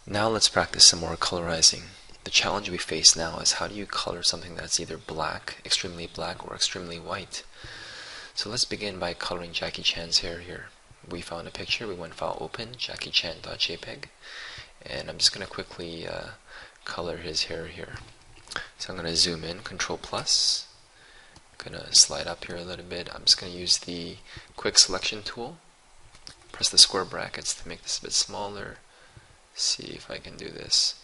Now let's practice some more colorizing. The challenge we face now is how do you color something that's either black, extremely black, or extremely white. So let's begin by coloring Jackie Chan's hair here. We found a picture, we went file open, JackieChan.jpg, and I'm just going to quickly color his hair here. So I'm going to zoom in, Control plus, I'm going to slide up here a little bit. I'm just going to use the quick selection tool, press the square brackets to make this a bit smaller. See if I can do this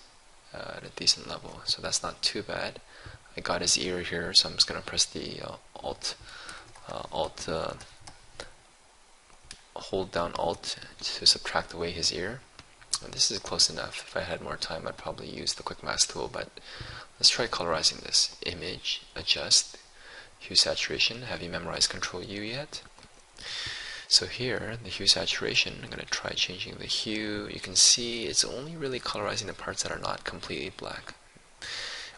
at a decent level. So that's not too bad. I got his ear here, so I'm just going to press the hold down Alt to subtract away his ear. And this is close enough. If I had more time, I'd probably use the quick mask tool, but let's try colorizing this. Image, adjust, hue saturation. Have you memorized Control U yet? So here, the hue saturation, I'm going to try changing the hue. You can see it's only really colorizing the parts that are not completely black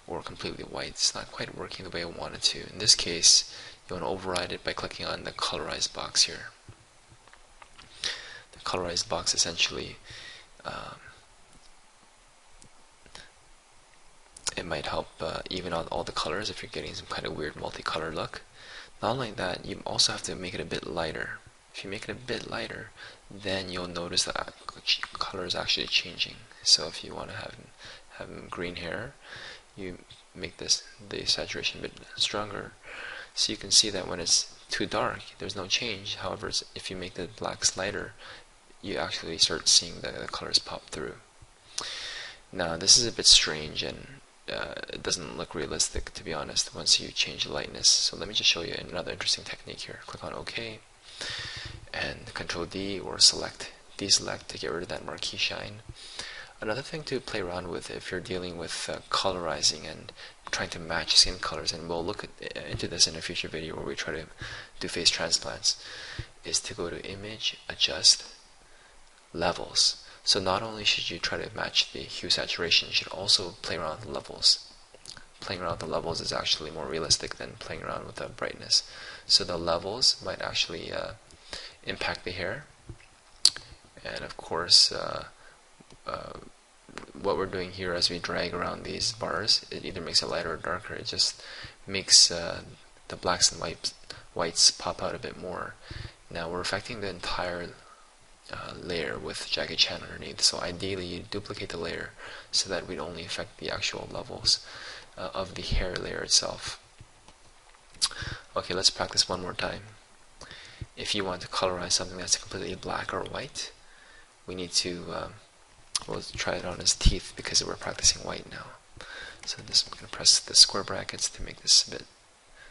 or completely white. It's not quite working the way I want it to. In this case, you want to override it by clicking on the colorize box here. The colorized box essentially, it might help even out all the colors if you're getting some kind of weird multicolor look. Not only that, you also have to make it a bit lighter. If you make it a bit lighter, then you'll notice that color is actually changing. So if you want to have green hair, you make the saturation a bit stronger. So you can see that when it's too dark, there's no change. However, if you make the blacks lighter, you actually start seeing the colors pop through. Now this is a bit strange and it doesn't look realistic, to be honest, once you change the lightness. So let me just show you another interesting technique here. Click on OK and Control D or deselect to get rid of that marquee shine. Another thing to play around with if you're dealing with colorizing and trying to match skin colors, and we'll look into this in a future video where we try to do face transplants, is to go to Image, Adjust, Levels. So not only should you try to match the hue saturation, you should also play around with the levels. Playing around with the levels is actually more realistic than playing around with the brightness. So the levels might actually impact the hair, and of course what we're doing here as we drag around these bars, it either makes it lighter or darker. It just makes the blacks and whites pop out a bit more. Now we're affecting the entire layer with Jackie Chan underneath, so ideally you duplicate the layer so that we'd only affect the actual levels of the hair layer itself. Okay, let's practice one more time. If you want to colorize something that's completely black or white, we need to, we'll try it on his teeth because we're practicing white now. So I'm going to press the square brackets to make this a bit,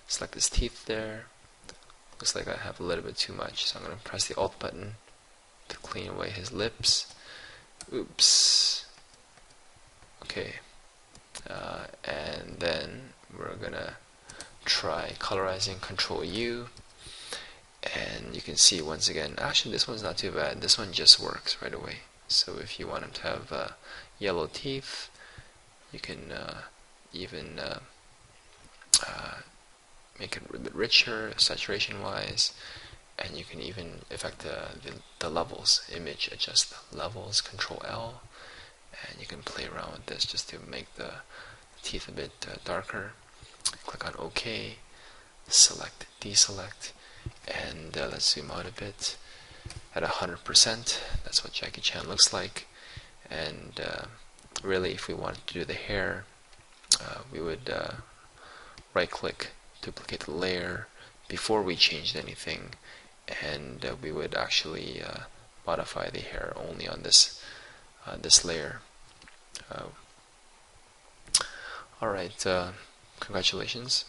select his teeth there. Looks like I have a little bit too much, so I'm going to press the Alt button to clean away his lips. Oops. Okay. And then we're going to try colorizing, Control U. And you can see once again, actually this one's not too bad. This one just works right away. So if you want him to have yellow teeth, you can even make it a bit richer saturation wise, and you can even affect the levels. Image, adjust the levels, Control L, and you can play around with this just to make the teeth a bit darker. Click on OK, select, deselect, and let's zoom out a bit at 100%. That's what Jackie Chan looks like. And really, if we wanted to do the hair, we would right click, duplicate the layer before we changed anything, and we would actually modify the hair only on this layer. Alright, congratulations.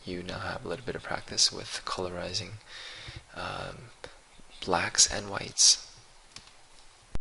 You now have a little bit of practice with colorizing blacks and whites.